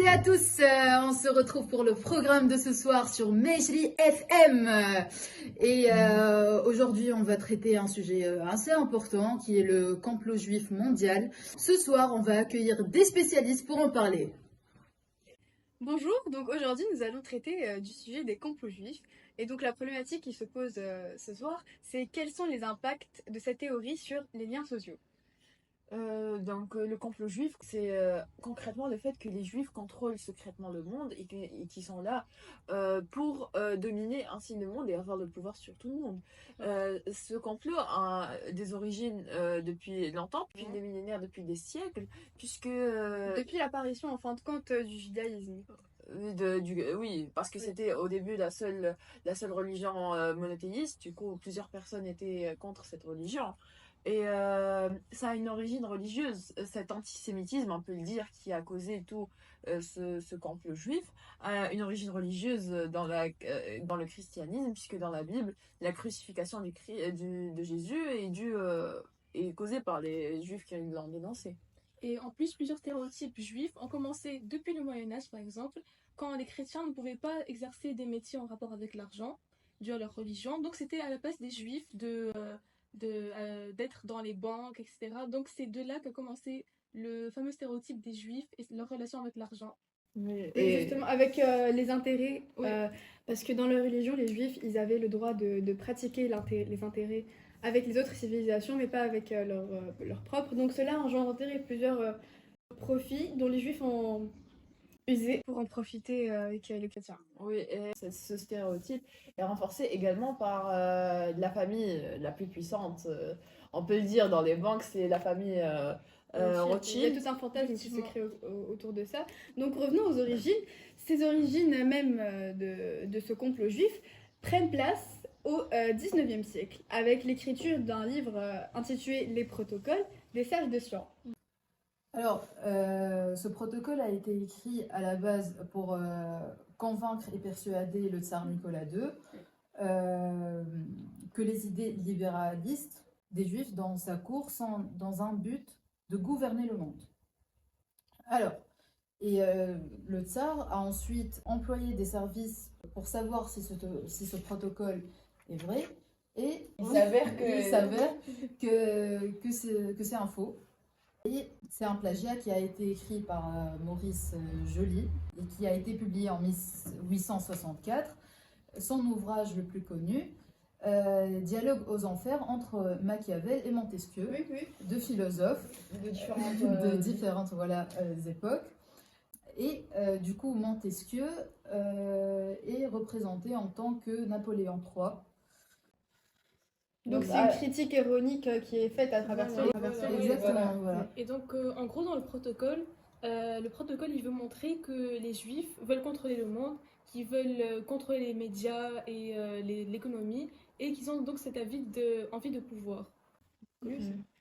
et à tous, on se retrouve pour le programme de ce soir sur Mejli FM. Aujourd'hui, on va traiter un sujet assez important qui est le complot juif mondial. Ce soir, on va accueillir des spécialistes pour en parler. Bonjour, donc aujourd'hui nous allons traiter du sujet des complots juifs. Et donc la problématique qui se pose ce soir, c'est quels sont les impacts de cette théorie sur les liens sociaux. Le complot juif, c'est concrètement le fait que les juifs contrôlent secrètement le monde et qui sont là pour dominer ainsi le monde et avoir le pouvoir sur tout le monde. Ce complot a des origines depuis longtemps, depuis des millénaires, depuis des siècles, puisque... Depuis l'apparition en fin de compte du judaïsme. Oui, parce que c'était au début la seule religion monothéiste, du coup plusieurs personnes étaient contre cette religion. Et ça a une origine religieuse, cet antisémitisme, on peut le dire, qui a causé tout ce complot juif, a une origine religieuse dans le christianisme, puisque dans la Bible, la crucifixion de Jésus est causée par les juifs qui l'ont dénoncé. Et en plus, plusieurs stéréotypes juifs ont commencé depuis le Moyen-Âge, par exemple, quand les chrétiens ne pouvaient pas exercer des métiers en rapport avec l'argent, dû à leur religion. Donc c'était à la place des juifs d'être dans les banques, etc. Donc c'est de là qu'a commencé le fameux stéréotype des juifs et leur relation avec l'argent. Et justement, avec les intérêts, Oui. parce que dans leur religion, les juifs, ils avaient le droit de pratiquer les intérêts avec les autres civilisations, mais pas avec leur propre. Donc cela a engendré plusieurs profits dont les juifs ont usé pour en profiter avec les chrétiens. Oui, et ce stéréotype est renforcé également par la famille la plus puissante. On peut le dire, dans les banques, c'est la famille Il y a Rothschild. tout un fantasme qui se Effectivement. crée autour de ça. Donc revenons aux origines. Ces origines même de ce complot juif prennent place au 19e siècle avec l'écriture d'un livre intitulé Les Protocoles des sages de Sion. Alors, ce protocole a été écrit à la base pour convaincre et persuader le tsar Nicolas II que les idées libéralistes des juifs dans sa cour sont dans un but de gouverner le monde. Alors, le tsar a ensuite employé des services pour savoir si ce protocole est vrai, et Il s'avère que c'est un faux. Et c'est un plagiat qui a été écrit par Maurice Joly et qui a été publié en 1864. Son ouvrage le plus connu, Dialogue aux enfers entre Machiavel et Montesquieu, deux philosophes de différentes époques. Et du coup, Montesquieu est représenté en tant que Napoléon III. Donc c'est une critique ironique qui est faite à travers Voilà, ça. Exactement, voilà. Et donc, en gros, dans le protocole, il veut montrer que les juifs veulent contrôler le monde, qu'ils veulent contrôler les médias et l'économie, et qu'ils ont donc cette envie de pouvoir.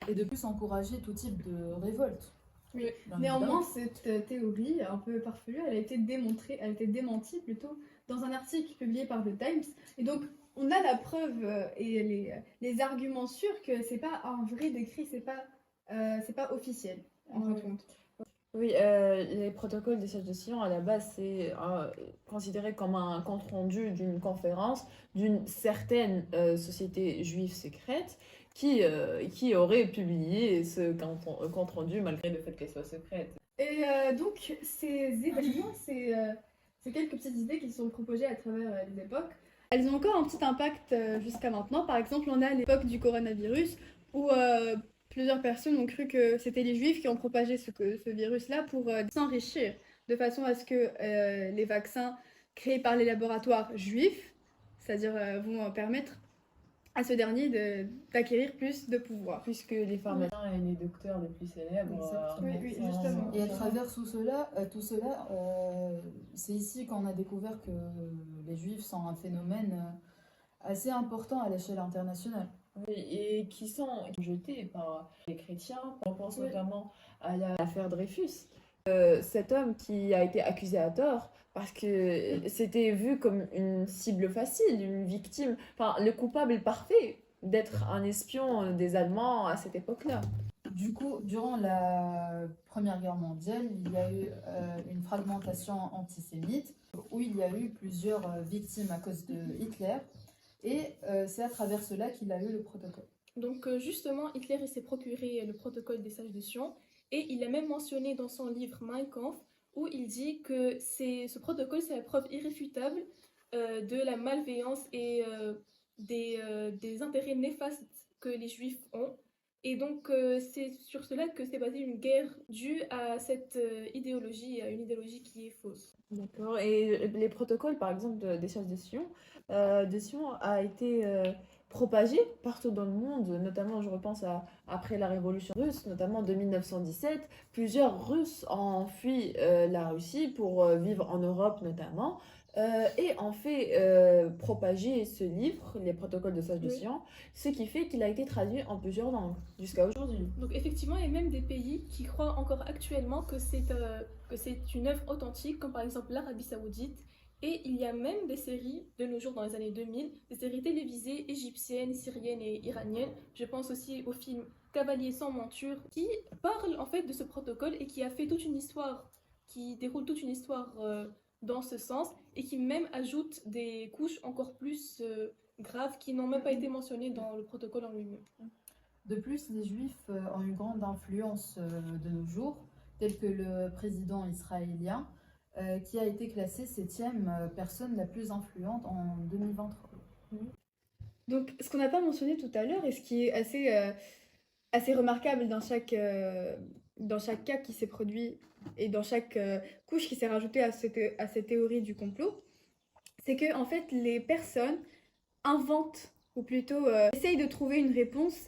Et de plus encourager tout type de révolte. Oui. Bien Néanmoins, évidemment. cette théorie un peu farfelue, elle a été démentie plutôt dans un article publié par The Times. Et donc, on a la preuve et les arguments sûrs que c'est pas un vrai décret, c'est pas officiel, en fin de compte. Oui, les protocoles des sages de Sion, à la base, c'est considéré comme un compte-rendu d'une conférence d'une certaine société juive secrète qui aurait publié ce compte-rendu malgré le fait qu'elle soit secrète. Et donc, ces événements, c'est quelques petites idées qui sont proposées à travers les époques. Elles ont encore un petit impact jusqu'à maintenant. Par exemple, on a l'époque du coronavirus où plusieurs personnes ont cru que c'était les juifs qui ont propagé ce virus-là pour s'enrichir, de façon à ce que les vaccins créés par les laboratoires juifs, c'est-à-dire vont permettre à ce dernier d'acquérir plus de pouvoir. Puisque les pharmaciens et les docteurs les plus célèbres... Oui, sont- justement. Et à travers tout cela, c'est ici qu'on a découvert que les juifs sont un phénomène assez important à l'échelle internationale. Oui, et qui sont jetés par les chrétiens. On pense notamment à l'affaire Dreyfus. Cet homme qui a été accusé à tort parce que c'était vu comme une cible facile, une victime, enfin le coupable parfait d'être un espion des Allemands à cette époque-là. Du coup, durant la Première Guerre mondiale, il y a eu une fragmentation antisémite où il y a eu plusieurs victimes à cause de Hitler. Et c'est à travers cela qu'il a eu le protocole. Donc justement, Hitler il s'est procuré le protocole des sages de Sion et il a même mentionné dans son livre Mein Kampf où il dit que ce protocole c'est la preuve irréfutable de la malveillance et des intérêts néfastes que les Juifs ont. Et donc c'est sur cela que s'est basée une guerre due à cette idéologie, à une idéologie qui est fausse. D'accord. Et les protocoles, par exemple, des sages de Sion a été propagé partout dans le monde, notamment, je repense après la Révolution russe, notamment de 1917. Plusieurs Russes ont fui la Russie pour vivre en Europe, notamment, et ont fait propager ce livre, les protocoles de sages de Oui. Sion, ce qui fait qu'il a été traduit en plusieurs langues jusqu'à aujourd'hui. Donc effectivement, il y a même des pays qui croient encore actuellement que c'est une œuvre authentique, comme par exemple l'Arabie Saoudite. Et il y a même des séries, de nos jours dans les années 2000, des séries télévisées égyptiennes, syriennes et iraniennes. Je pense aussi au film Cavalier sans monture, qui parle en fait de ce protocole et qui a fait toute une histoire, qui déroule toute une histoire dans ce sens, et qui même ajoute des couches encore plus graves qui n'ont même pas été mentionnées dans le protocole en lui-même. De plus, les Juifs ont une grande influence de nos jours, tel que le président israélien, qui a été classée 7e personne la plus influente en 2023. Donc, ce qu'on n'a pas mentionné tout à l'heure, et ce qui est assez remarquable dans chaque cas qui s'est produit et dans chaque couche qui s'est rajoutée à cette théorie du complot, c'est que en fait, les personnes inventent, ou plutôt essayent de trouver une réponse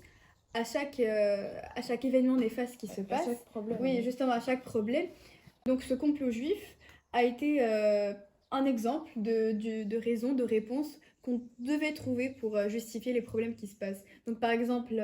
à chaque événement néfaste qui se passe. À chaque problème. Oui, justement, à chaque problème. Donc, ce complot juif a été un exemple de raison, de réponse qu'on devait trouver pour justifier les problèmes qui se passent. Donc, par exemple,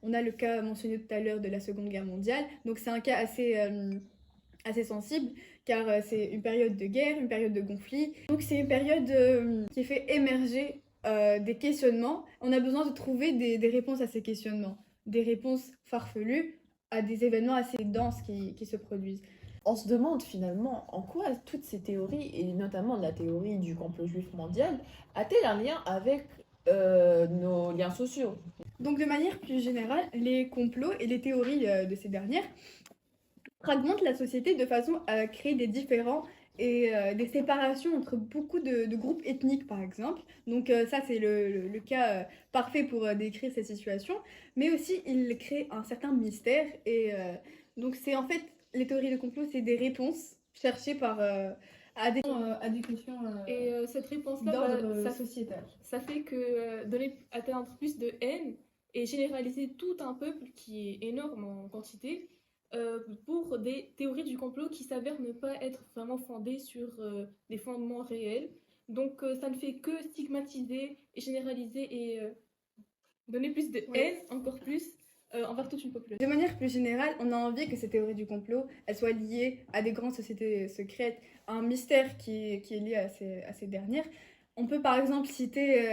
on a le cas mentionné tout à l'heure de la Seconde Guerre mondiale. Donc, c'est un cas assez sensible, car c'est une période de guerre, une période de conflit. Donc, c'est une période qui fait émerger des questionnements. On a besoin de trouver des réponses à ces questionnements, des réponses farfelues à des événements assez denses qui se produisent. On se demande finalement en quoi toutes ces théories, et notamment la théorie du complot juif mondial, a-t-elle un lien avec nos liens sociaux? Donc de manière plus générale, les complots et les théories de ces dernières fragmentent la société de façon à créer des différends et des séparations entre beaucoup de groupes ethniques par exemple. Donc ça c'est le cas parfait pour décrire ces situations, mais aussi il crée un certain mystère et donc c'est en fait les théories de complot, c'est des réponses cherchées à des questions Et cette réponse-là, d'ordre sociétal. ça fait que atteindre plus de haine et généraliser tout un peuple qui est énorme en quantité pour des théories du complot qui s'avèrent ne pas être vraiment fondées sur des fondements réels. Donc ça ne fait que stigmatiser et généraliser et donner plus de haine, encore plus, envers toute une population. De manière plus générale, on a envie que ces théories du complot elles soient liées à des grandes sociétés secrètes, à un mystère qui est lié à ces dernières. On peut par exemple citer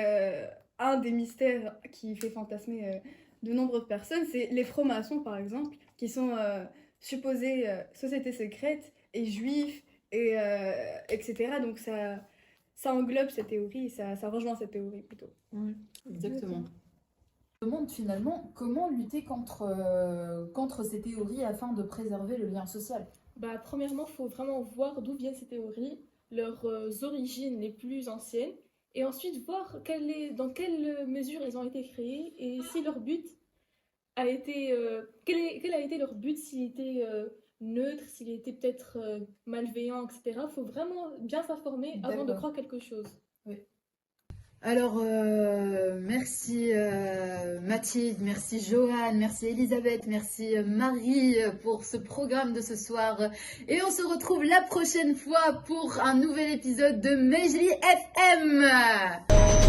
un des mystères qui fait fantasmer de nombreuses personnes, c'est les francs-maçons par exemple, qui sont supposés sociétés secrètes et juifs, et, etc. Donc ça englobe cette théorie, ça rejoint cette théorie plutôt. Oui, exactement. On se demande finalement comment lutter contre ces théories afin de préserver le lien social. Bah, premièrement, il faut vraiment voir d'où viennent ces théories, leurs origines les plus anciennes, et ensuite voir dans quelle mesure elles ont été créées et si leur but a été... quel a été leur but, s'il était neutre, s'il était peut-être malveillant, etc. Il faut vraiment bien s'informer avant de croire quelque chose. Oui. Alors, merci Mathilde, merci Joanne, merci Elisabeth, merci Marie pour ce programme de ce soir. Et on se retrouve la prochaine fois pour un nouvel épisode de Mejli FM.